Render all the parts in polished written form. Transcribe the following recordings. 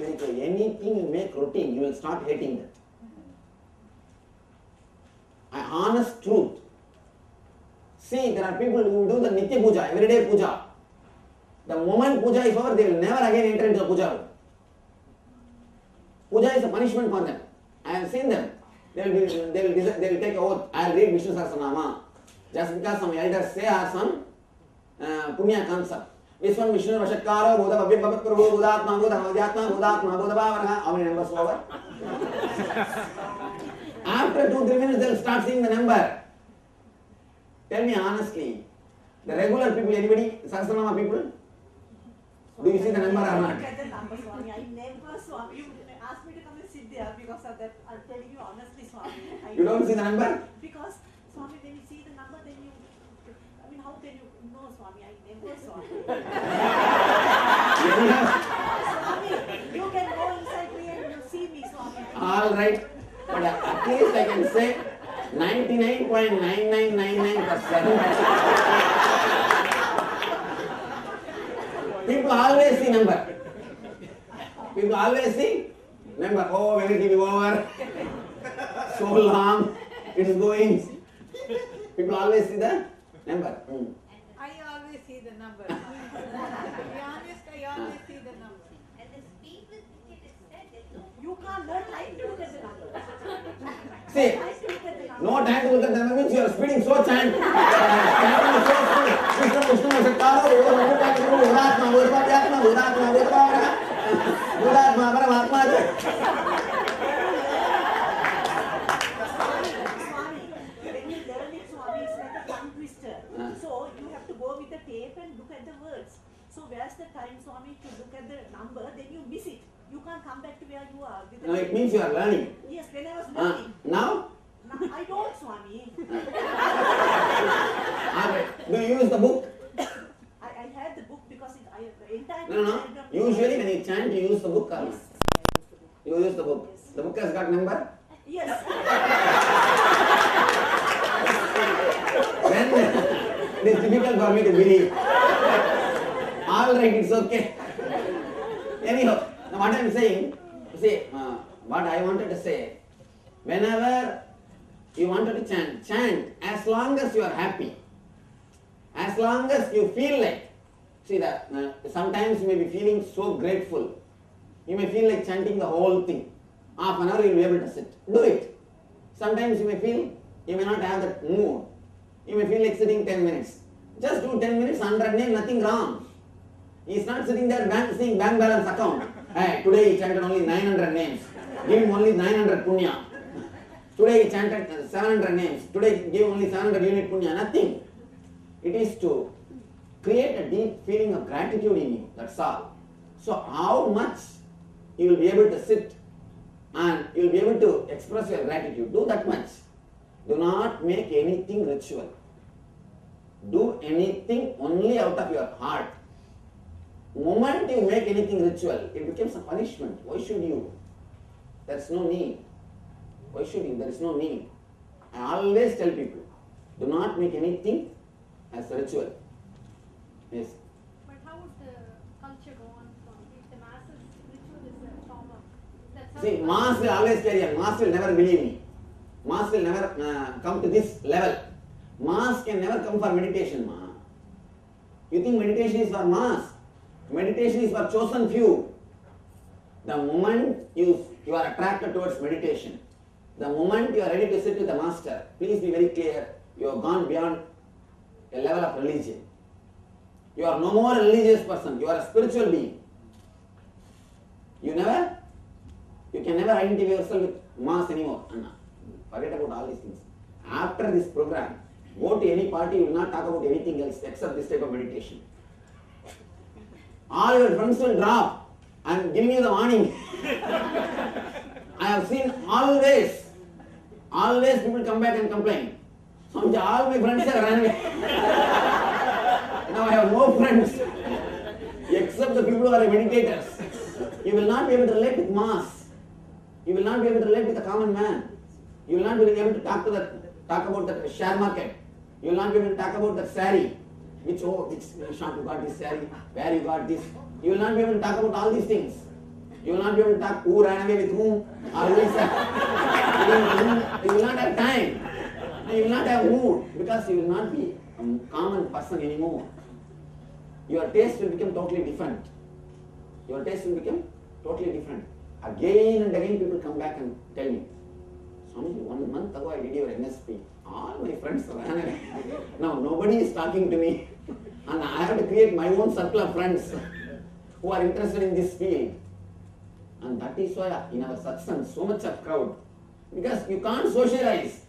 very clear. Anything you make routine, you will start hating that. An honest truth. See, there are people who do the Nitya Puja, everyday Puja. The moment Puja is over, they will never again enter into the Puja room. Puja is a punishment for them. I have seen them. They will take oath. I will read Vishnu Sahasranama. Just because some elders say or some Punya comes up. Vishwan Vishnu Vashatkaro, Bodha Bhabya Bhabat Prabhu, Bodhatma, Bodha Bhadyatma, Bodhatma, Bodha Bhavana. How many numbers over? After 2-3 minutes, they will start seeing the number. Tell me honestly, the regular people, anybody, Sahasranama people, do you see the number or not? Get the number, Swami. I never, Swami. You asked me to come and sit there because of that. I'm telling you honestly, Swami. You don't see the number? Because, Swami, when you see the number, then you, I mean, how can you know, Swami? I never, Swami. Swami, you can go inside me and you see me, Swami. All right. But at least I can say 99.9999%. People always see number. People always see number. Oh, when it will be over. So long. It is going. People always see the number. I always see the number. To be honest, I always see the number. And the speed with which it is said, there's no You can't learn time to look at the number. See, Time to look at the number. no time to look at the number means you are speeding so chant. Chanting is so speed. Vishnu Vishnu Vashatkaro, Bodha Bhabya Prabhu, Bodhatma, Bodha Bhadyatma, Bodhatma, Bodha Bhavana. Bodhatma, Paramatma. Swami, when you learn it, Swami, it's like a tongue twister. So you have to go with the tape and look at the words. So where's the time, Swami, to look at the number, then you miss it. You can't come back to where you are. With the No, it means you are learning. Yes, when I was learning. Now? Now, I don't, Swami. Alright. Do you use the book? I had the book because the entire No. Usually when you chant, you use the book or not? Yes, You use the book. The book has got number? yes. Then it is difficult for me to believe. Alright, it's okay. Anyhow, now what I am saying, see, what I wanted to say, whenever you wanted to chant as long as you are happy, as long as you feel like, see that sometimes you may be feeling so grateful, you may feel like chanting the whole thing. Half an hour you will be able to sit. Do it. Sometimes you may feel, you may not have that mood. You may feel like sitting 10 minutes. Just do 10 minutes, 100 names, nothing wrong. He is not sitting there seeing bank balance account. Hey, today he chanted only 900 names. Give him only 900 punya. Today he chanted 700 names. Today give only 700 unit punya. Nothing. It is to create a deep feeling of gratitude in you. That's all. So how much you will be able to sit and you will be able to express your gratitude. Do that much. Do not make anything ritual. Do anything only out of your heart. The moment you make anything ritual, it becomes a punishment. Why should you? There is no need. Why should you? There is no need. I always tell people, do not make anything as a ritual. Yes. But how would the culture go on from if the masses ritual is a form of that's See, mass will always carry on. Mass will never believe me. Mass will never come to this level. Mass can never come for meditation, ma. You think meditation is for mass? Meditation is for chosen few. The moment you are attracted towards meditation, the moment you are ready to sit with the master, please be very clear, you have gone beyond a level of religion. You are no more a religious person, you are a spiritual being. You can never identify yourself with mass anymore. Anna, forget about all these things. After this program, go to any party, you will not talk about anything else except this type of meditation. All your friends will drop. I am giving you the warning. I have seen always people come back and complain. Swamiji, all my friends have run away. Now I have no friends except the people who are meditators. You will not be able to relate with mass. You will not be able to relate with the common man. You will not be able to talk about the share market. You will not be able to talk about the saree. Which shop you got this saree, where you got this. You will not be able to talk about all these things. You will not be able to talk who ran away with whom, or who is you will not have time. You will not have mood, because you will not be a common person anymore. Your taste will become totally different. Your taste will become totally different. Again and again people come back and tell me, Swami, 1 month ago I did your NSP. All my friends ran away. Now nobody is talking to me. And I have to create my own circle of friends who are interested in this field. And that is why in our satsang so much of crowd. Because you can't socialize.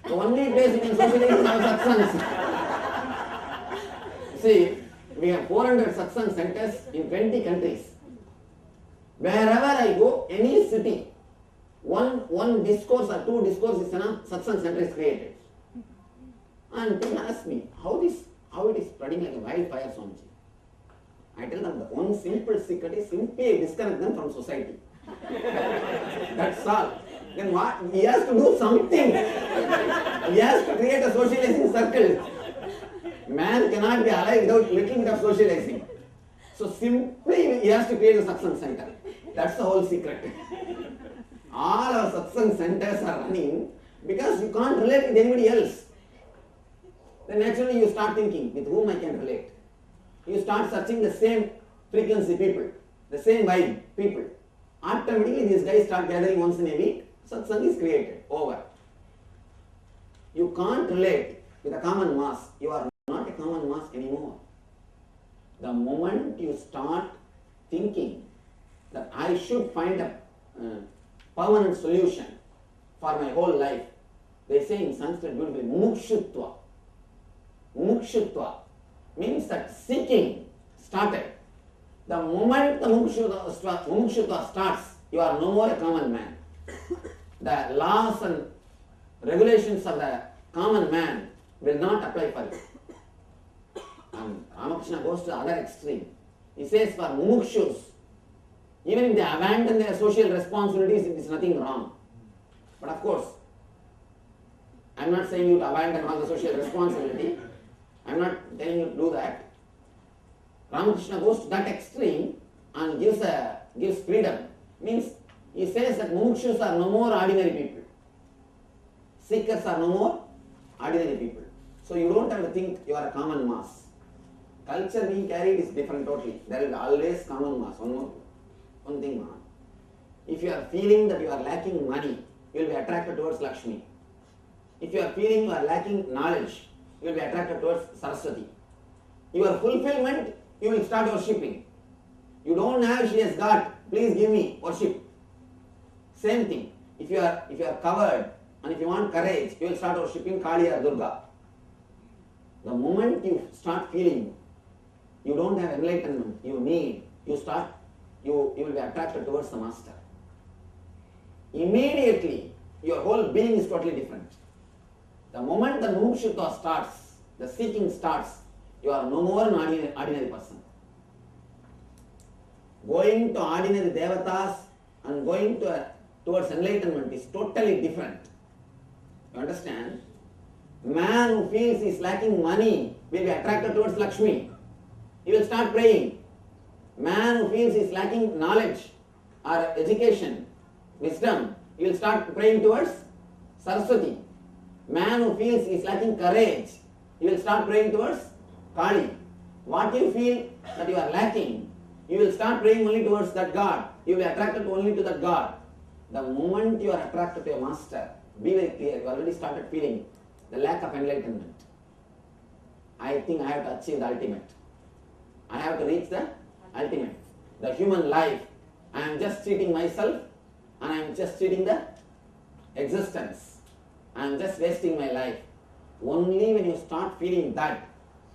The only place you can socialize is our satsangs. See, we have 400 satsang centers in 20 countries. Wherever I go, any city, one discourse or 2 discourses in a satsang center is created. And people ask me, how it is spreading like a wildfire, Swamiji? I tell them the one simple secret is simply disconnect them from society. That's all. Then what? He has to do something. He has to create a socializing circle. Man cannot be alive without little bit of socializing. So simply he has to create a satsang center. That's the whole secret. All our satsang centers are running because you can't relate with anybody else. Then naturally you start thinking, with whom I can relate. You start searching the same frequency people, the same vibe people. Automatically these guys start gathering once in a week, satsang is created, over. You can't relate with a common mass. You are not a common mass anymore. The moment you start thinking that I should find a permanent solution for my whole life, they say in Sanskrit beautifully, mumukshutva. Mumukshutva means that seeking started. The moment the mumukshutva starts, you are no more a common man. The laws and regulations of the common man will not apply for you. And Ramakrishna goes to the other extreme. He says for mumukshus, even if they abandon their social responsibilities, it is nothing wrong. But of course, I am not saying you to abandon all the social responsibility. I am not telling you to do that. Ramakrishna goes to that extreme and gives freedom. Means he says that mumukshus are no more ordinary people. Seekers are no more ordinary people. So you don't have to think you are a common mass. Culture being carried is different totally. There will be always common mass. One thing, man. If you are feeling that you are lacking money, you will be attracted towards Lakshmi. If you are feeling you are lacking knowledge, you will be attracted towards Saraswati. Your fulfillment, you will start worshipping. You don't have, she has got, please give me, worship. Same thing. If you are covered and if you want courage, you will start worshipping Kali or Durga. The moment you start feeling you don't have enlightenment, you will be attracted towards the master. Immediately, your whole being is totally different. The moment the mumukshutva starts, the seeking starts, you are no more an ordinary person. Going to ordinary devatas and going towards enlightenment is totally different. You understand? Man who feels he is lacking money will be attracted towards Lakshmi. He will start praying. Man who feels he is lacking knowledge or education, wisdom, he will start praying towards Saraswati. Man who feels he is lacking courage, he will start praying towards Kali. What you feel that you are lacking, you will start praying only towards that God. You will be attracted only to that God. The moment you are attracted to a master, be very clear, you already started feeling the lack of enlightenment. I think I have to achieve the ultimate. I have to reach the ultimate. The human life, I am just cheating myself and I am just cheating the existence. I am just wasting my life. Only when you start feeling that,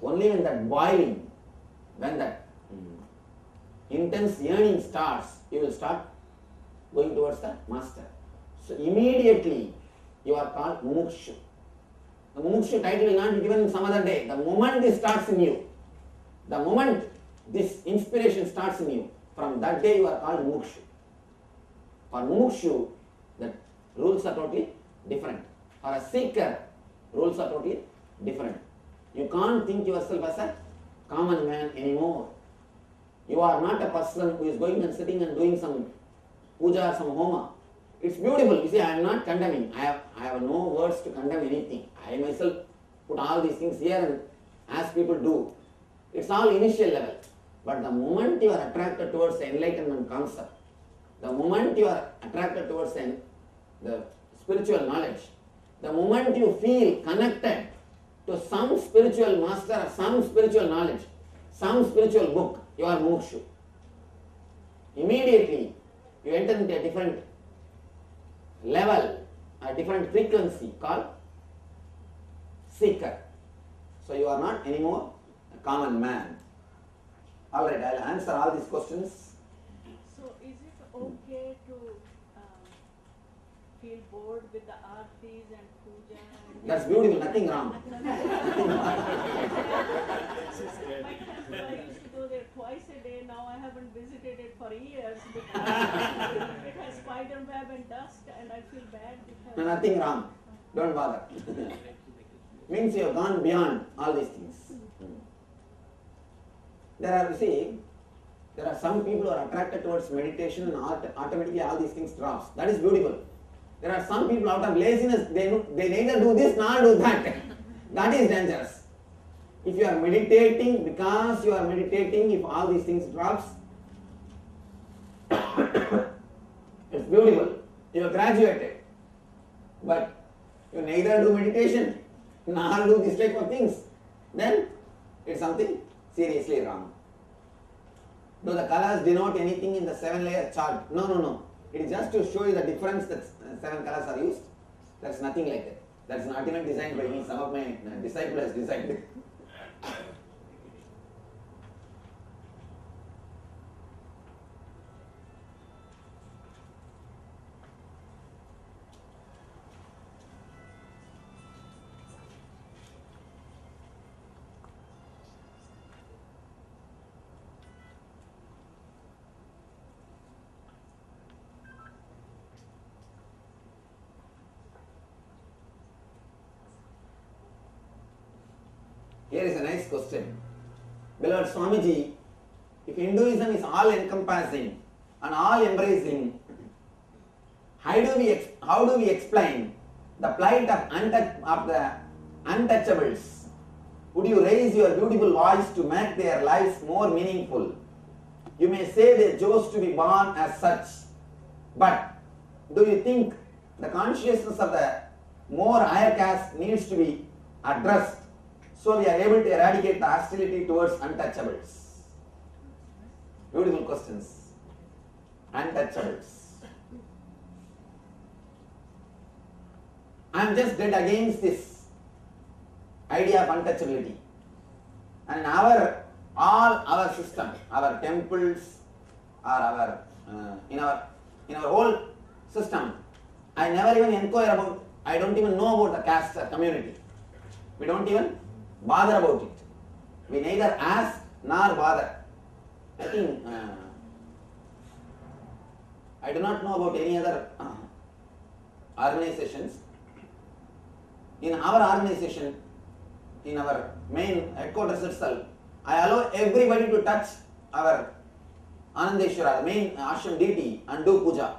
only when that boiling, when that intense yearning starts, you will start going towards the master. So immediately you are called mumukshu. The mumukshu title will not be given some other day. The moment this starts in you, the moment this inspiration starts in you, from that day you are called mumukshu. For mumukshu, the rules are totally different. For a seeker, rules are totally different. You can't think yourself as a common man anymore. You are not a person who is going and sitting and doing some puja or some homa. It's beautiful. You see, I am not condemning. I have no words to condemn anything. I myself put all these things here and as people do. It's all initial level. But the moment you are attracted towards the enlightenment concept, the moment you are attracted towards the spiritual knowledge, the moment you feel connected to some spiritual master or some spiritual knowledge, some spiritual book, you are mukshu. Immediately you enter into a different level, a different frequency called seeker. So you are not anymore a common man. Alright, I'll answer all these questions. So is it okay to feel bored with the aartis and puja? And That's beautiful, nothing wrong. My temple, I used to go there twice a day. Now I haven't visited it for years because it has spider web and dust, and I feel bad because. No, nothing wrong. Don't bother. Means you have gone beyond all these things. There are some people who are attracted towards meditation and automatically all these things drops. That is beautiful. There are some people out of laziness, they neither do this nor do that. That is dangerous. If you are meditating, because you are meditating, if all these things drops, it's beautiful. You have graduated. But you neither do meditation nor do this type of things. Then it's something seriously wrong. Do the colors denote anything in the 7-layer chart? No. It is just to show you the difference that 7 colors are used. That's nothing like that. That's not even designed by me. Some of my disciples has designed it. Here is a nice question. Beloved Swamiji, if Hinduism is all encompassing and all embracing, how do we explain the plight of the untouchables? Would you raise your beautiful voice to make their lives more meaningful? You may say they chose to be born as such, but do you think the consciousness of the more higher caste needs to be addressed so we are able to eradicate the hostility towards untouchables? Beautiful questions. Untouchables. I am just dead against this idea of untouchability. And all our system, our temples, or our in our whole system, I never even inquire about. I don't even know about the caste community. We don't even bother about it. We neither ask nor bother. I think I do not know about any other organizations. In our organization, in our main headquarters itself, I allow everybody to touch our Anandeshwara, the main ashram deity, and do puja.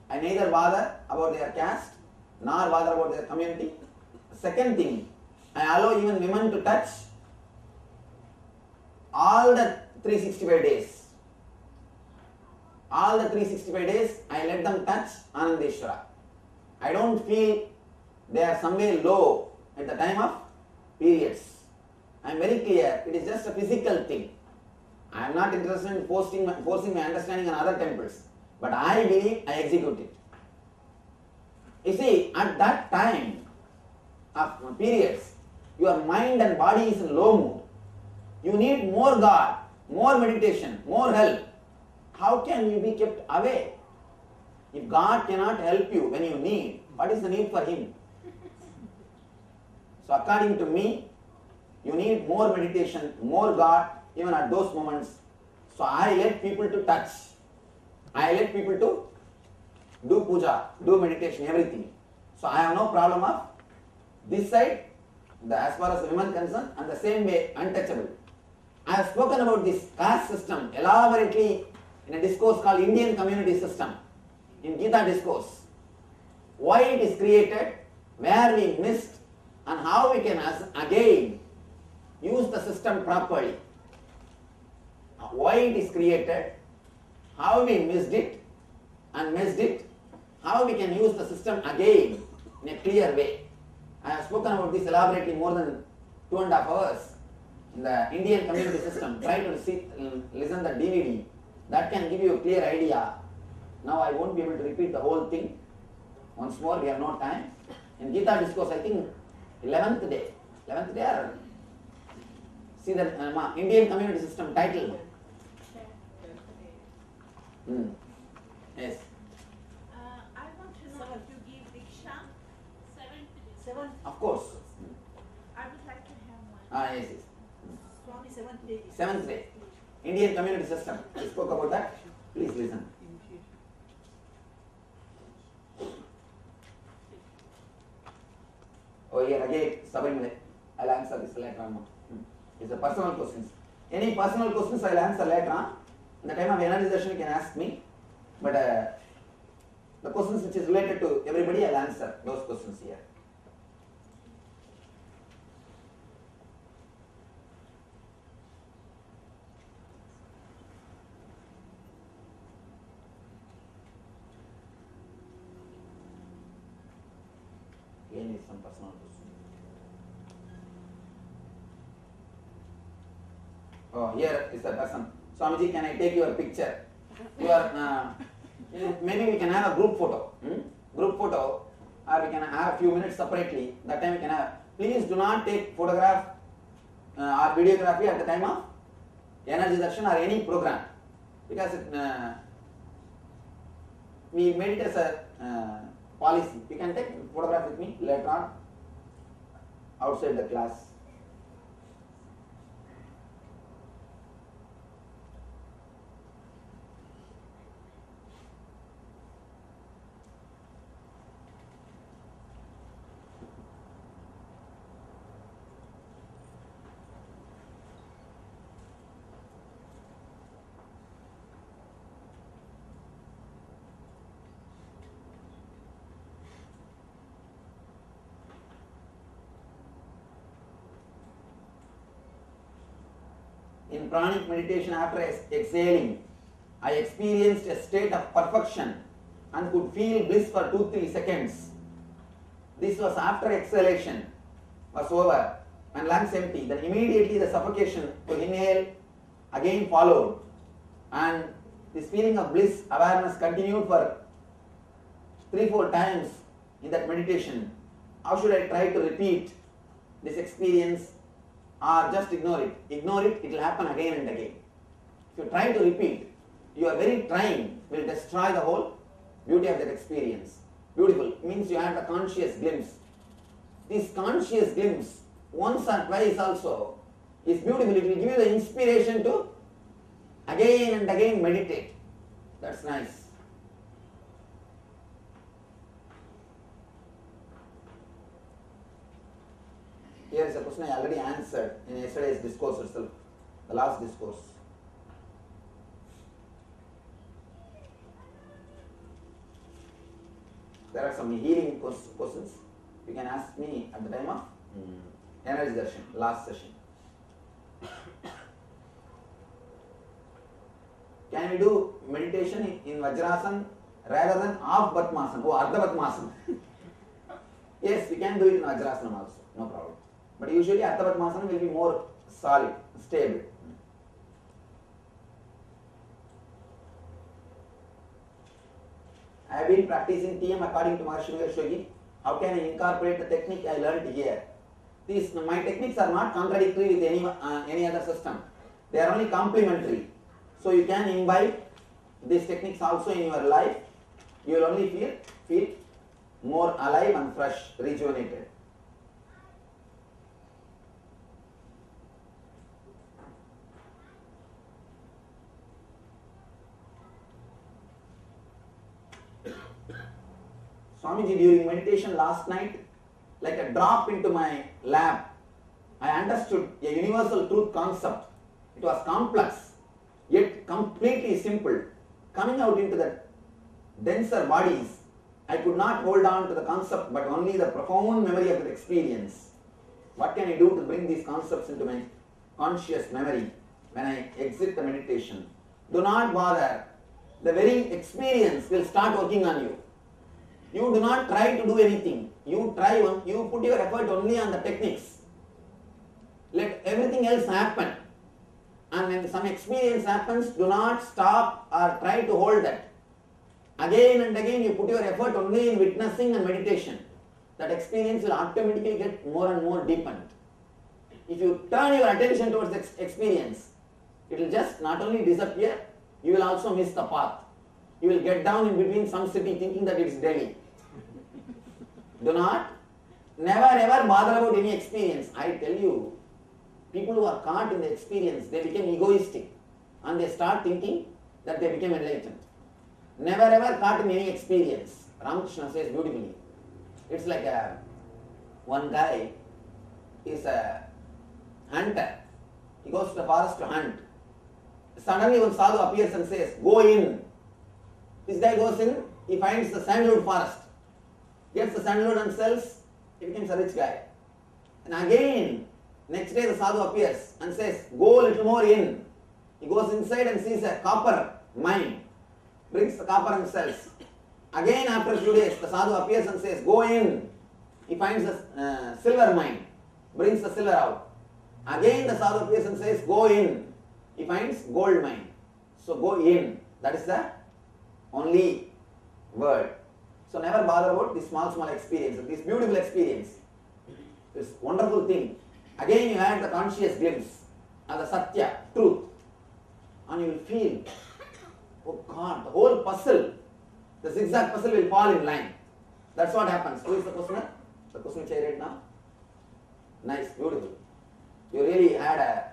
I neither bother about their caste nor bother about their community. Second thing, I allow even women to touch all the 365 days. All the 365 days, I let them touch Anandeshwara. I don't feel they are somewhere low at the time of periods. I am very clear, it is just a physical thing. I am not interested in forcing my understanding on other temples. But I believe I execute it. You see, at that time of periods, your mind and body is in low mood. You need more God, more meditation, more help. How can you be kept away? If God cannot help you when you need, what is the need for Him? So according to me, you need more meditation, more God, even at those moments. So I let people to touch. I let people to do puja, do meditation, everything. So I have no problem of this side, as far as women concerned, and the same way untouchable. I have spoken about this caste system elaborately in a discourse called Indian Community System, in Gita discourse, why it is created, where we missed, and how we can again use the system properly. Why it is created, how we missed it and missed it, how we can use the system again in a clear way. I have spoken about this elaborately more than 2.5 hours in the Indian Community System. Try to listen the DVD. That can give you a clear idea. Now I won't be able to repeat the whole thing. Once more, we have no time. In Gita discourse, I think 11th day or see the Indian Community System title. Yes. I want to know if you give Diksha 7th, Of course. I would like to have one. Yes. Swami 7th day. 7th day. Indian Community System. We spoke about that. Please listen. Oh, here again, Sabrimale. I'll answer this later on. It's a personal questions. Any personal questions I'll answer later on. In the time of analyzation, you can ask me. But the questions which is related to everybody, I'll answer those questions here. Again is some personal question. Oh, here is the person. Swamiji, can I take your picture? You are, maybe we can have a group photo. Group photo, or we can have a few minutes separately. That time we can have. Please do not take photograph or videography at the time of energy darshan or any program, because we made it as a policy. You can take photograph with me later on outside the class. In pranic meditation, after exhaling, I experienced a state of perfection and could feel bliss for 2-3 seconds. This was after exhalation was over and lungs empty. Then immediately the suffocation to inhale again followed, and this feeling of bliss awareness continued for 3-4 times in that meditation. How should I try to repeat this experience? Or just ignore it. Ignore it, it will happen again and again. If you try to repeat, your very trying will destroy the whole beauty of that experience. Beautiful. It means you have a conscious glimpse. This conscious glimpse, once or twice also, is beautiful. It will give you the inspiration to again and again meditate. That's nice. Here is a question I already answered in yesterday's discourse itself, the last discourse. There are some healing questions you can ask me at the time of energy darshan, last session. Can we do meditation in Vajrasan rather than half Batmasan? Oh, Ardha Batmasan. Yes, we can do it in Vajrasanam also, no problem. But usually Ardha Batmasan will be more solid, stable. I have been practicing TM according to Maharshi Shogi. How can I incorporate the technique I learned here? My techniques are not contradictory with any other system. They are only complementary. So you can imbibe these techniques also in your life. You will only feel more alive and fresh, rejuvenated. Swamiji, during meditation last night, like a drop into my lap, I understood a universal truth concept. It was complex, yet completely simple. coming out into the denser bodies, I could not hold on to the concept but only the profound memory of the experience. What can I do to bring these concepts into my conscious memory when I exit the meditation? Do not bother. The very experience will start working on you. You do not try to do anything. You put your effort only on the techniques. Let everything else happen. And when some experience happens, do not stop or try to hold that. Again and again you put your effort only in witnessing and meditation. That experience will automatically get more and more deepened. If you turn your attention towards the experience, it will just not only disappear, you will also miss the path. You will get down in between some city thinking that it is Delhi. Do not, never ever bother about any experience. I tell you, people who are caught in the experience, they become egoistic and they start thinking that they became enlightened. Never ever caught in any experience. Ramakrishna says beautifully. It's like one guy is a hunter. He goes to the forest to hunt. Suddenly one sadhu appears and says, go in. This guy goes in, he finds the sandalwood forest. Gets the sandalwood and sells, he becomes a rich guy. And again, next day the sadhu appears and says, go a little more in. He goes inside and sees a copper mine. Brings the copper and sells. Again after a few days, the sadhu appears and says, go in. He finds a silver mine. Brings the silver out. Again the sadhu appears and says, go in. He finds gold mine. So go in. That is the only word. So never bother about this small experience, this beautiful experience. This wonderful thing. Again you had the conscious glimpse of the Satya, truth. And you will feel, oh God, the whole puzzle, the zigzag puzzle will fall in line. That's what happens. Who is the questioner? The question which I read now? Nice, beautiful. You really had a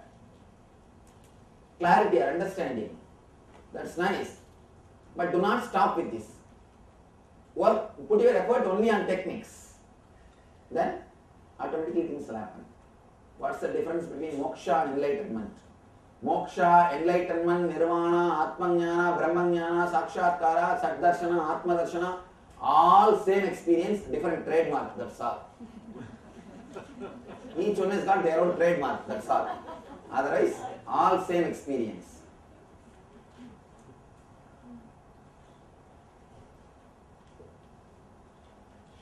clarity or understanding. That's nice. But do not stop with this. Work, put your effort only on techniques. Then automatically things will happen. What's the difference between moksha and enlightenment? Moksha, enlightenment, nirvana, atmajnana, brahmajnana, sakshatkara, satdarshana, atmadarshana, all same experience, different trademark, that's all. Each one has got their own trademark, that's all. Otherwise, all same experience.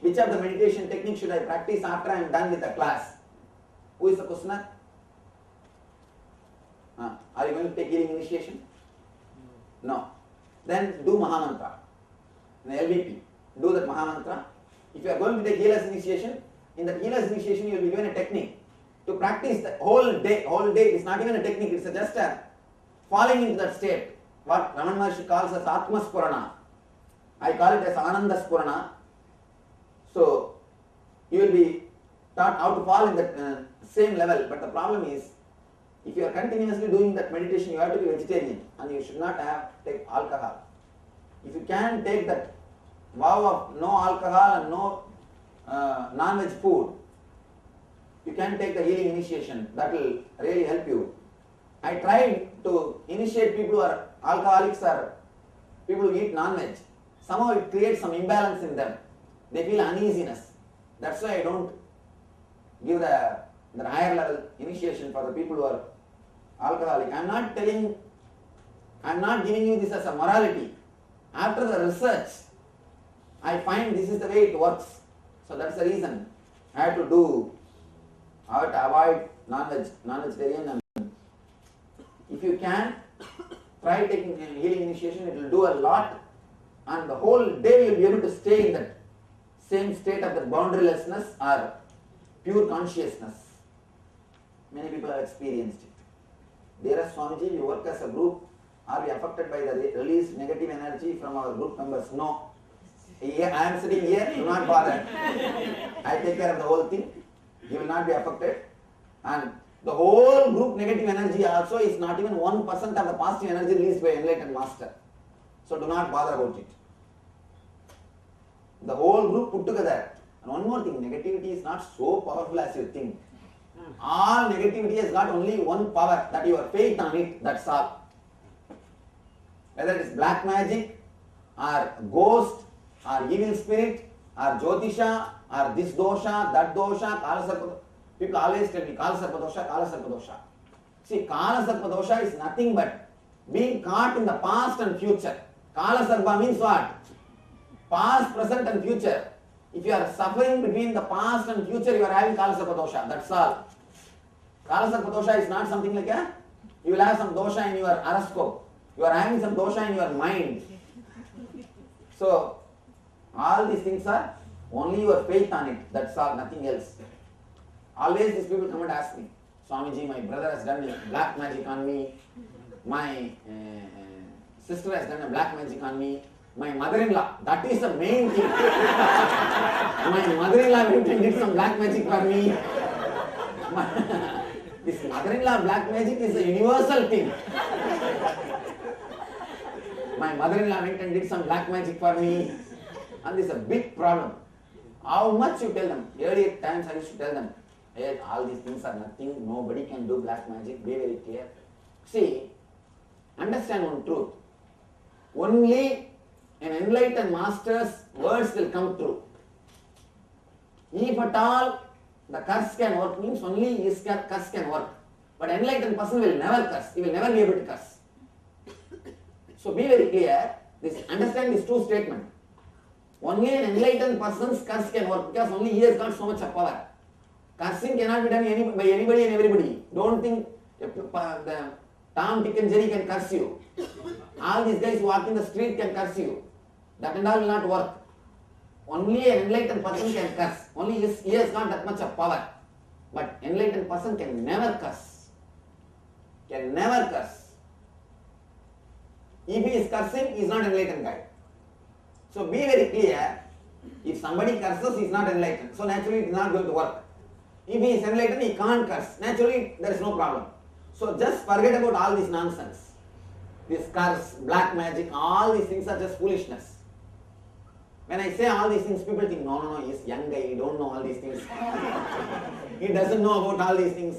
Which of the meditation techniques should I practice after I am done with the class? Who is the questioner? Are you going to take healing initiation? No. Then do Mahamantra. In the LVP, do that Mahamantra. If you are going to take healer's initiation, in that healer's initiation you will be given a technique to practice the whole day. Whole day is not even a technique, it's just a falling into that state. What Raman Maharshi calls as Atma Spurana. I call it as Ananda Spurana. So you will be taught how to fall in that same level. But the problem is, if you are continuously doing that meditation, you have to be vegetarian and you should not take alcohol. If you can take that vow of no alcohol and no non-veg food, you can take the healing initiation. That will really help you. I tried to initiate people who are alcoholics or people who eat non-veg. Somehow it creates some imbalance in them. They feel uneasiness. That's why I don't give the higher level initiation for the people who are alcoholic. I am not giving you this as a morality. After the research, I find this is the way it works. So that's the reason I have to avoid non-vegetarian. And if you can, try taking healing initiation, it will do a lot. And the whole day you will be able to stay in that same state of the boundarylessness or pure consciousness. Many people have experienced it. Dearest Swamiji, you work as a group. Are we affected by the released negative energy from our group members? No. I am sitting here, do not bother. I take care of the whole thing. You will not be affected. And the whole group negative energy also is not even 1% of the positive energy released by enlightened master. So do not bother about it. The whole group put together. And one more thing, negativity is not so powerful as you think. All negativity has got only one power, that your faith on it, that's all. Whether it is black magic, or ghost, or evil spirit, or jyotisha, or this dosha, that dosha, kala sarpa dosha. People always tell me kala sarpa dosha, kala sarpa dosha. See, kala sarpa dosha is nothing but being caught in the past and future. Kala sarpa means what? Past, present and future. If you are suffering between the past and future, you are having kala sarpa dosha. That's all. Kala sarpa dosha is not something like a, you will have some dosha in your horoscope. You are having some dosha in your mind. So, all these things are only your faith on it. That's all, nothing else. Always these people come and ask me, Swamiji, my brother has done black magic on me. My sister has done a black magic on me. My mother-in-law, that is the main thing. My mother-in-law went and did some black magic for me. This mother-in-law black magic is a universal thing. My mother-in-law went and did some black magic for me. And this is a big problem. How much you tell them? Earlier times I used to tell them, hey, all these things are nothing. Nobody can do black magic. Be very clear. See, understand one truth. Only an enlightened master's words will come true. If at all the curse can work, means only his curse can work. But enlightened person will never curse. He will never be able to curse. So be very clear. Understand this true statement. Only an enlightened person's curse can work because only he has got so much of power. Cursing cannot be done by anybody and everybody. Don't think the Tom, Dick and Jerry can curse you. All these guys who walk in the street can curse you. That and all will not work. Only an enlightened person can curse. Only he has got that much of power. But enlightened person can never curse. Can never curse. If he is cursing, he is not enlightened guy. So be very clear. If somebody curses, he is not enlightened. So naturally it is not going to work. If he is enlightened, he can't curse. Naturally there is no problem. So just forget about all this nonsense. This curse, black magic, all these things are just foolishness. When I say all these things, people think, no, he's young guy, he don't know all these things. He doesn't know about all these things.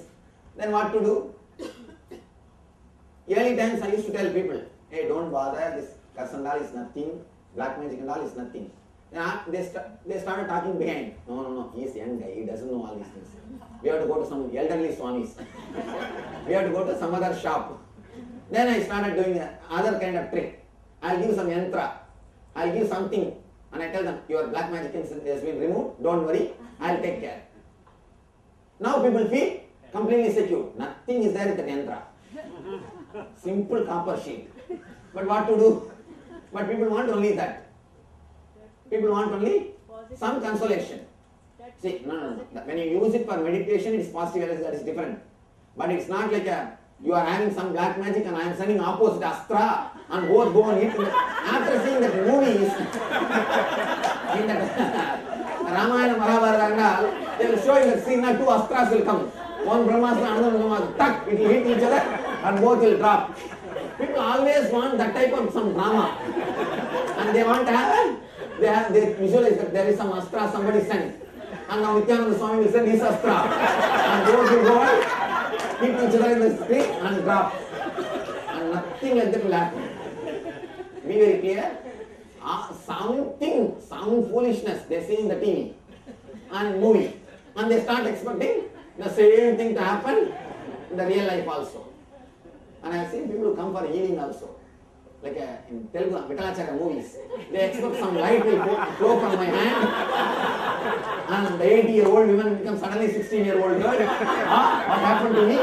Then what to do? Early times I used to tell people, hey, don't bother, this curse and all is nothing, black magic and all is nothing. They started talking behind. No, he is young guy, he doesn't know all these things. We have to go to some elderly swamis. We have to go to some other shop. Then I started doing another kind of trick. I'll give some yantra. I'll give something and I tell them, your black magic has been removed, don't worry, I'll take care. Now people feel completely secure. Nothing is there in the yantra. Simple copper sheet. But what to do? But people want only that. People want only some consolation. See, no. When you use it for meditation, it is positive, that is different. But it's not like you are having some black magic and I am sending opposite astra and both go and hit. After seeing that movies, in that Ramayana, Mahabharata, they will show you that scene, two astras will come. One Brahmastra, another Brahmastra, tuck, it will hit each other and both will drop. People always want that type of some drama. And they want to have, they visualize that there is some astra somebody sent. And now Nityananda Swami will send his astra. And both will go and hit each other in the street and drop. And nothing like that will happen. Be very clear. Some foolishness they see in the TV and movie. And they start expecting the same thing to happen in the real life also. And I have seen people who come for healing also. Like in Telugu, Vittalacharya movies. They expect some light will flow from my hand. And the 80-year-old woman becomes suddenly 16-year-old girl. What happened to me?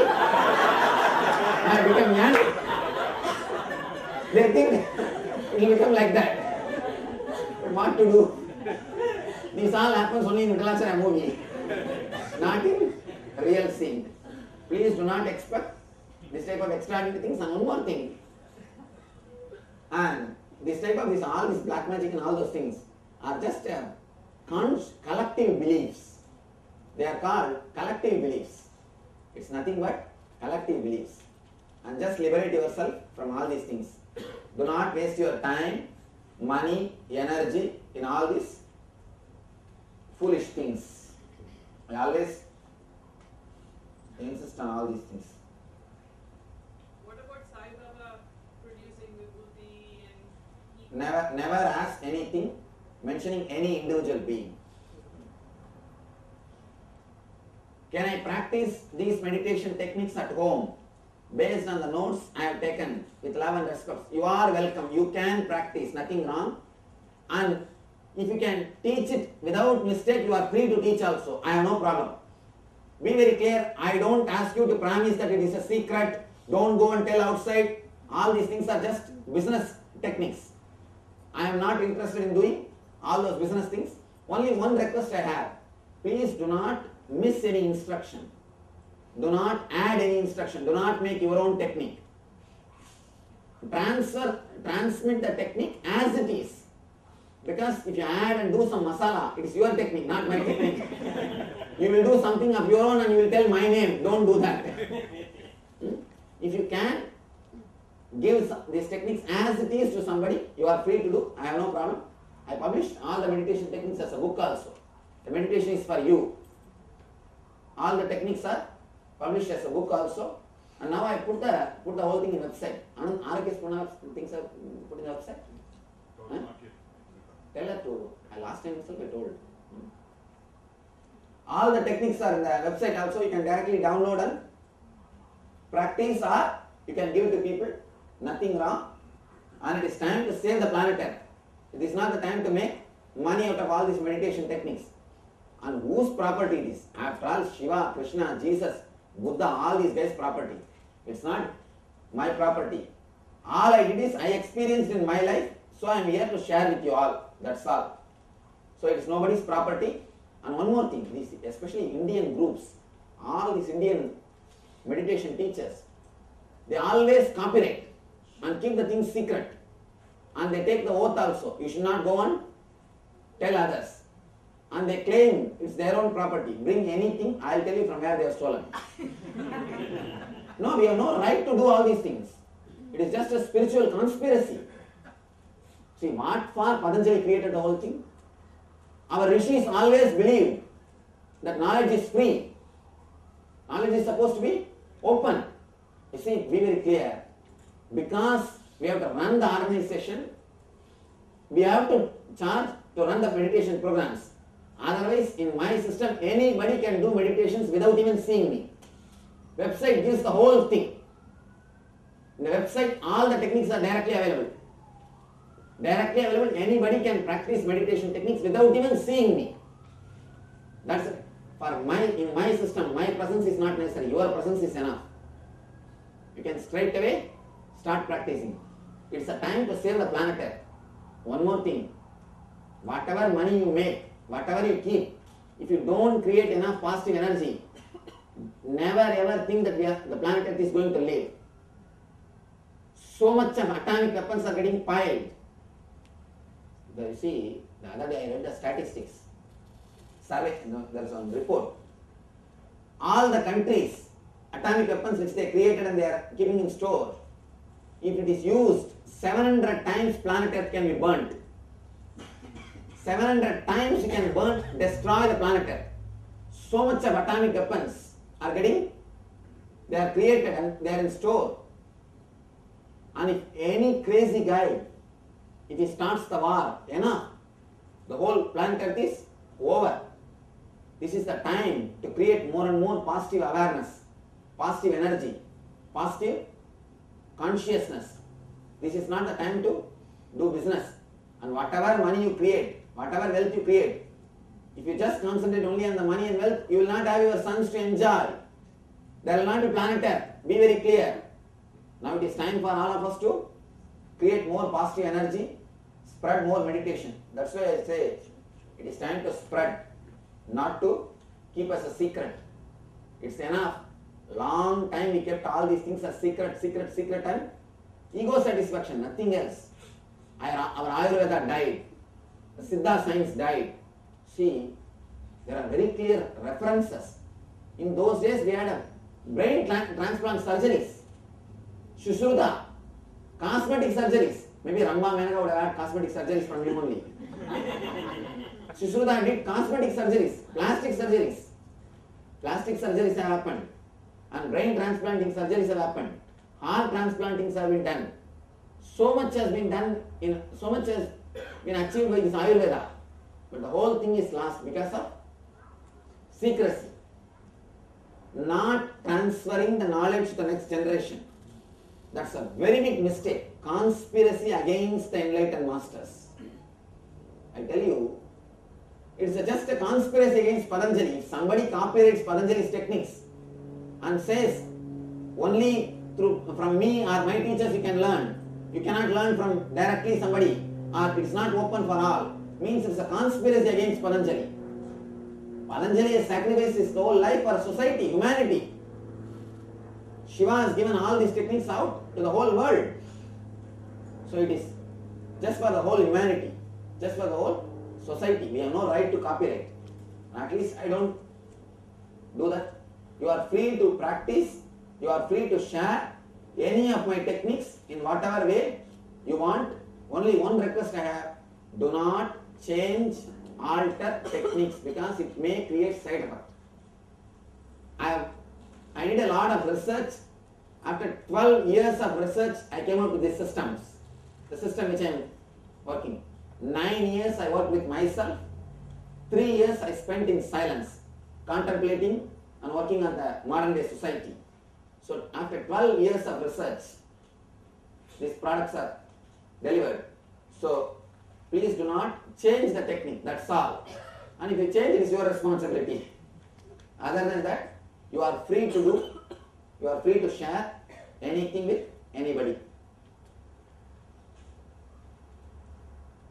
I become young. They think it will become like that. But what to do? This all happens only in Vittalacharya movie. Not in real scene. Please do not expect this type of extraordinary things. And one more thing. And this type of all this black magic and all those things are just collective beliefs. They are called collective beliefs. It's nothing but collective beliefs. And just liberate yourself from all these things. Do not waste your time, money, energy in all these foolish things. I always insist on all these things. What about Sai Baba producing vibhuti never ask anything mentioning any individual being. Can I practice these meditation techniques at home based on the notes I have taken with love and respect? You are welcome. You can practice, nothing wrong. And if you can teach it without mistake, you are free to teach also. I have no problem. Be very clear. I don't ask you to promise that it is a secret. Don't go and tell outside. All these things are just business techniques. I am not interested in doing all those business things. Only one request I have. Please do not miss any instruction. Do not add any instruction. Do not make your own technique. Transmit the technique as it is. Because if you add and do some masala, it is your technique, not my technique. You will do something of your own and you will tell my name. Don't do that. If you can give these techniques as it is to somebody, you are free to do. I have no problem. I published all the meditation techniques as a book also. The meditation is for you. All the techniques are published as a book also. And now I put the whole thing in website. Arak's things are put in the website. Huh? Tell her to. Last time itself I told. All the techniques are in the website also. You can directly download and practice, or you can give it to people. Nothing wrong. And it is time to save the planet Earth. It is not the time to make money out of all these meditation techniques. And whose property it is? After all, Shiva, Krishna, Jesus, Buddha, all these guys' property. It's not my property. All I did is I experienced in my life, so I am here to share with you all. That's all. So it is nobody's property. And one more thing, these, especially Indian groups, all these Indian meditation teachers, they always copyright and keep the things secret. And they take the oath also. You should not go and tell others. And they claim it's their own property. Bring anything, I'll tell you from where they have stolen. No, we have no right to do all these things. It is just a spiritual conspiracy. See, what for Patanjali created the whole thing? Our rishis always believed that knowledge is free. Knowledge is supposed to be open. You see, be very clear. Because we have to run the organization, we have to charge to run the meditation programs. Otherwise, in my system, anybody can do meditations without even seeing me. Website gives the whole thing. In the website, all the techniques are directly available. Directly available, anybody can practice meditation techniques without even seeing me. That's it. In my system, my presence is not necessary. Your presence is enough. You can straight away start practicing. It's a time to save the planet Earth. One more thing. Whatever money you make, whatever you keep, if you don't create enough positive energy, never ever think that the planet Earth is going to live. So much of atomic weapons are getting piled. You see, the other day I read the statistics. Survey, there is one report. All the countries, atomic weapons which they created and they are keeping in store, if it is used, 700 times planet Earth can be burnt. 700 times you can burn, destroy the planet Earth. So much of atomic weapons are they are created and they are in store. And if any crazy guy, if he starts the war, enough, the whole planet Earth is over. This is the time to create more and more positive awareness, positive energy, positive consciousness. This is not the time to do business. And whatever money you create, whatever wealth you create, if you just concentrate only on the money and wealth, you will not have your sons to enjoy. There will not be planet Earth. Be very clear. Now it is time for all of us to create more positive energy, spread more meditation. That's why I say it is time to spread, not to keep as a secret. It's enough. Long time we kept all these things as secret and ego satisfaction, nothing else. Our Ayurveda died. The Siddha science died. See, there are very clear references. In those days we had a brain transplant surgeries. Shushruta, cosmetic surgeries. Maybe Ramba Menaka would have had cosmetic surgeries from him only. Shushruta did cosmetic surgeries, plastic surgeries. Plastic surgeries have happened. And brain transplanting surgeries have happened. Heart transplantings have been done. So much has been done, so much has been achieved by this Ayurveda, but the whole thing is lost because of secrecy, not transferring the knowledge to the next generation. That's a very big mistake. Conspiracy against the enlightened masters. I tell you, it's just a conspiracy against Patanjali. If somebody copyrights Patanjali's techniques and says, only from me or my teachers you can learn, you cannot learn from directly somebody, or it's not open for all, means it's a conspiracy against Patanjali. Patanjali has sacrificed his whole life for society, humanity. Shiva has given all these techniques out to the whole world. So it is just for the whole humanity, just for the whole society. We have no right to copyright. At least I don't do that. You are free to practice, you are free to share any of my techniques in whatever way you want. Only one request I have, do not change, alter techniques, because it may create side effect. I did a lot of research. After 12 years of research, I came up with these systems. The system which I am working. 9 years I worked with myself. 3 years I spent in silence, contemplating and working on the modern day society. So after 12 years of research, these products are delivered. So please do not change the technique, that's all. And if you change, it is your responsibility. Other than that, you are free to do, you are free to share anything with anybody.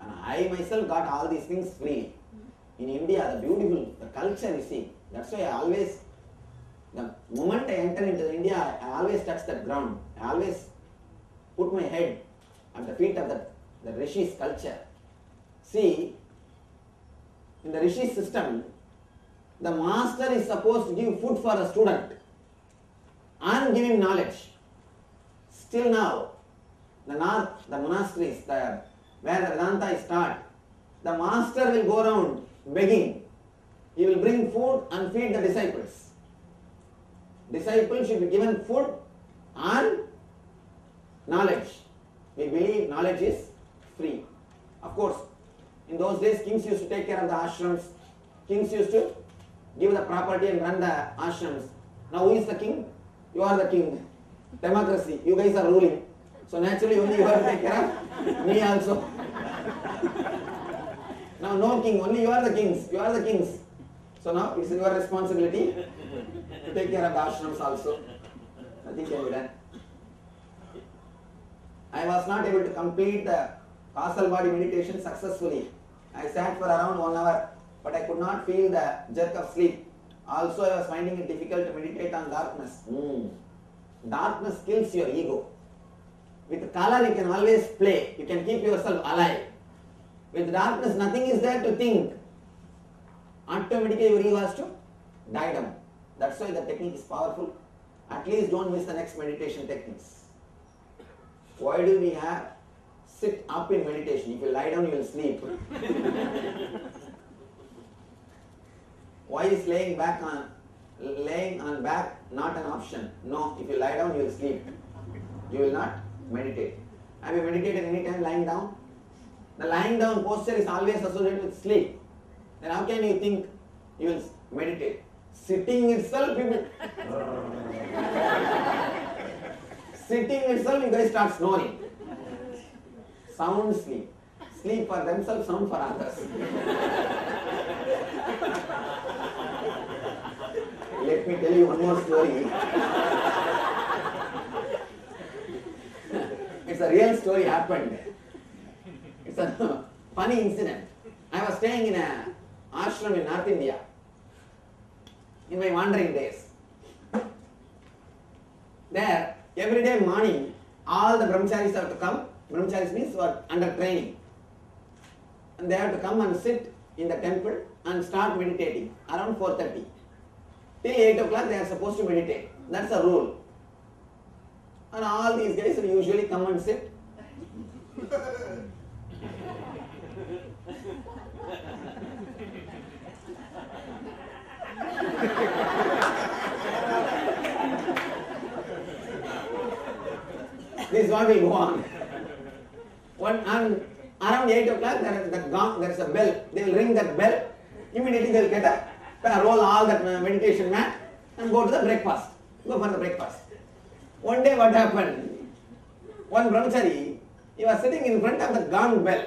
And I myself got all these things freely. In India, the culture you see, that's why I always, the moment I enter into India, I always touch that ground. I always put my head at the feet of the Rishi's culture. See, in the Rishi system, the master is supposed to give food for the student and give him knowledge. Still now, the monasteries, where the Vedanta is taught, the master will go around begging. He will bring food and feed the disciples. Disciples should be given food and knowledge. We believe knowledge is free. Of course, in those days, kings used to take care of the ashrams. Kings used to give the property and run the ashrams. Now who is the king? You are the king. Democracy. You guys are ruling. So naturally only you have to take care of me also. Now no king, only you are the kings. You are the kings. So now it's your responsibility to take care of the ashrams also. Nothing can be done. I was not able to complete the causal body meditation successfully. I sat for around 1 hour, but I could not feel the jerk of sleep. Also, I was finding it difficult to meditate on darkness. Darkness kills your ego. With color, you can always play. You can keep yourself alive. With darkness, nothing is there to think. Automatically, your ego has to die down. That's why the technique is powerful. At least don't miss the next meditation techniques. Why do we have sit up in meditation? If you lie down, you will sleep. Why is laying on back not an option? No, if you lie down, you will sleep. You will not meditate. Have you meditated any time lying down? The lying down posture is always associated with sleep. Then how can you think you will meditate? Sitting itself, people. Sitting itself, you guys start snoring. Sound sleep. Sleep for themselves, sound for others. Let me tell you one more story. It's a real story happened. It's a funny incident. I was staying in an ashram in North India in my wandering days. There, every day morning, all the brahmacharis have to come. Brahmacharis means who are under training. And they have to come and sit in the temple and start meditating around 4:30. Till 8 o'clock they are supposed to meditate. That's a rule. And all these guys will usually come and sit. This is what will go on. And around 8 o'clock, there is a bell. They will ring that bell. Immediately they will get up, roll all that meditation mat and go to the breakfast. Go for the breakfast. One day what happened? One brahmachari, he was sitting in front of the gong bell.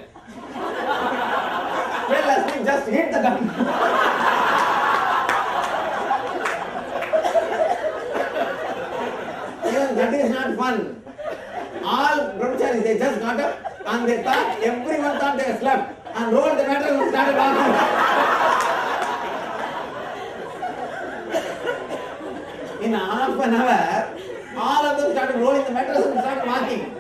Fell asleep, just hit the gong. Even that is not fun. All brahmacharis, they just got up and they thought, everyone thought they slept and rolled the mattress and started walking. In half an hour, all of them started rolling the mattress and started walking.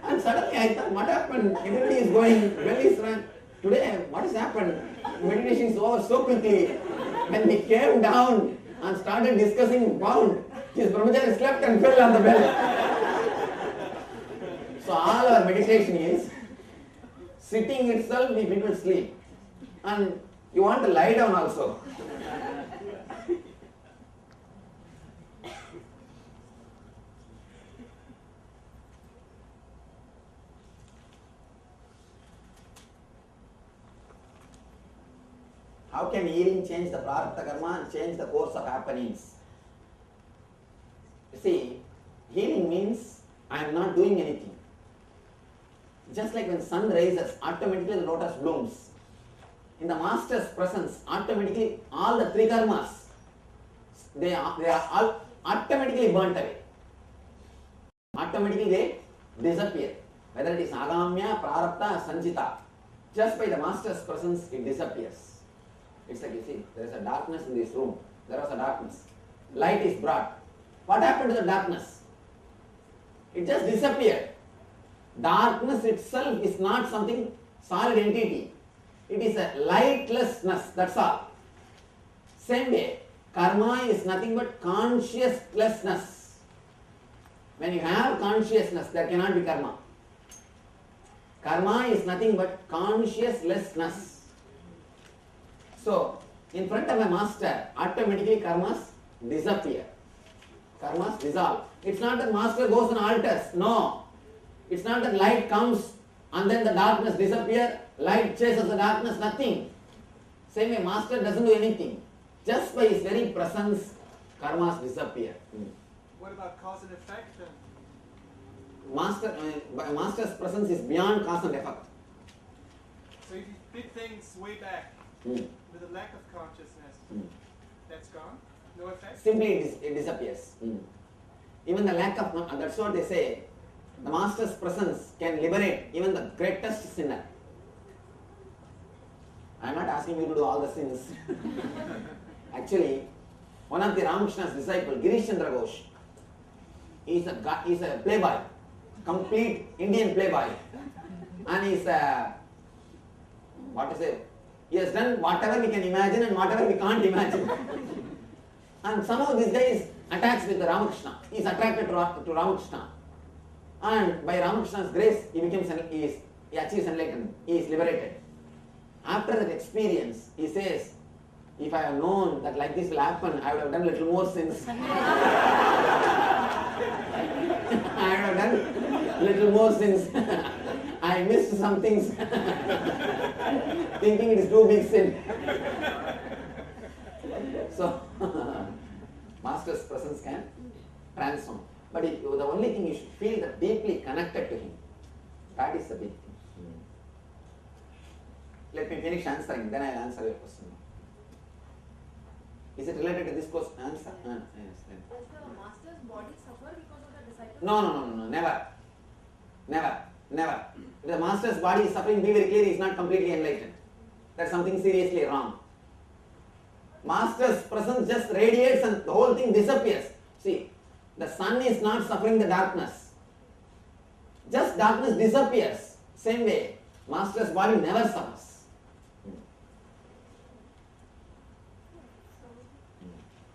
And suddenly I thought, what happened? Everybody is going, well is run. Today, what has happened? Meditation is over so quickly. When we came down and started discussing bound, his brahmachari slept and fell on the bell. So all our meditation is, sitting itself we people sleep. And you want to lie down also. How can healing change the prarabdha karma and change the course of happenings? You see, healing means I am not doing anything. Just like when sun rises, automatically the lotus blooms. In the master's presence, automatically all the three karmas, they are all automatically burnt away. Automatically they disappear. Whether it is agamya, prarabdha, sanchita, just by the master's presence it disappears. It's like, you see, there is a darkness in this room. There was a darkness. Light is brought. What happened to the darkness? It just disappeared. Darkness itself is not something solid entity. It is a lightlessness, that's all. Same way, karma is nothing but consciousness. When you have consciousness, there cannot be karma. Karma is nothing but consciousness. So, in front of a master, automatically karmas disappear. Karmas dissolve. It's not that master goes on altars. No. It's not that light comes and then the darkness disappears. Light chases the darkness. Nothing. Same way, master doesn't do anything. Just by his very presence, karmas disappear. What about cause and effect then? Master's presence is beyond cause and effect. So if you did things way back with a lack of consciousness, that's gone? No effect? Simply it disappears. Even the lack of, that's what they say, the master's presence can liberate even the greatest sinner. I am not asking you to do all the sins. Actually, one of the Ramakrishna's disciples, Girish Chandra Ghosh, he is a playboy, complete Indian playboy. And he is he has done whatever we can imagine and whatever we can't imagine. And somehow this guy is attached with the Ramakrishna. He is attracted to Ramakrishna. And by Ramakrishna's grace, he achieves enlightenment. He is liberated. After that experience, he says, if I have known that like this will happen, I would have done little more sins. I would have done little more sins. I missed some things. Thinking it is too big sin. So, master's presence can transform. But the only thing you should feel that deeply connected to him. That is the big thing. Let me finish answering, then I will answer your question. Is it related to this question? Answer? Yes. Then. Does the master's body suffer because of the disciple? No, never. If the master's body is suffering, be very clear, he is not completely enlightened. That's something seriously wrong. Master's presence just radiates and the whole thing disappears. See, the sun is not suffering the darkness. Just darkness disappears. Same way, master's body never suffers.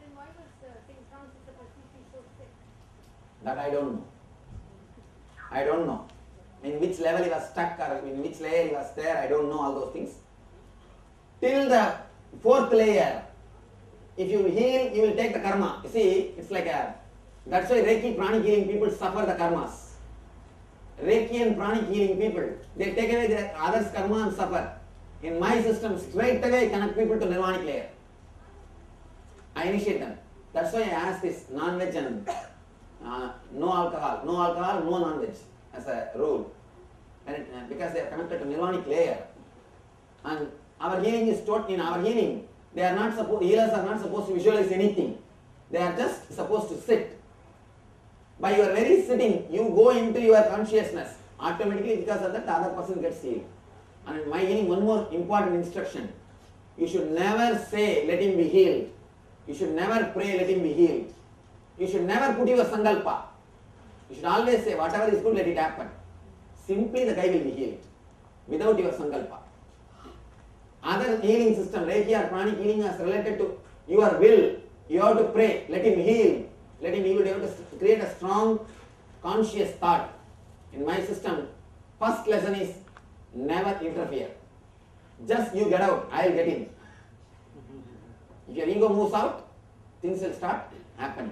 Then why was St. Francis of Assisi so sick? That I don't know. In which level he was stuck or in which layer he was there, I don't know all those things. Till the fourth layer, if you heal, you will take the karma. You see, it's like that's why Reiki pranic healing people suffer the karmas. Reiki and pranic healing people, they take away their others' karma and suffer. In my system, straight away I connect people to nirvanic layer. I initiate them. That's why I ask this non-veg and no alcohol, no non-veg as a rule. And because they are connected to nirvanic layer. And our healing is taught in our healing. Healers are not supposed to visualize anything. They are just supposed to sit. By your very sitting, you go into your consciousness. Automatically, because of that, the other person gets healed. And in my healing, one more important instruction. You should never say, let him be healed. You should never pray, let him be healed. You should never put your sankalpa. You should always say, whatever is good, let it happen. Simply the guy will be healed. Without your sankalpa. Other healing system, Reiki or pranic healing is related to your will. You have to pray, let him heal. Let him heal. You have to create a strong, conscious thought. In my system, first lesson is never interfere. Just you get out, I will get in. If your ego moves out, things will start happening.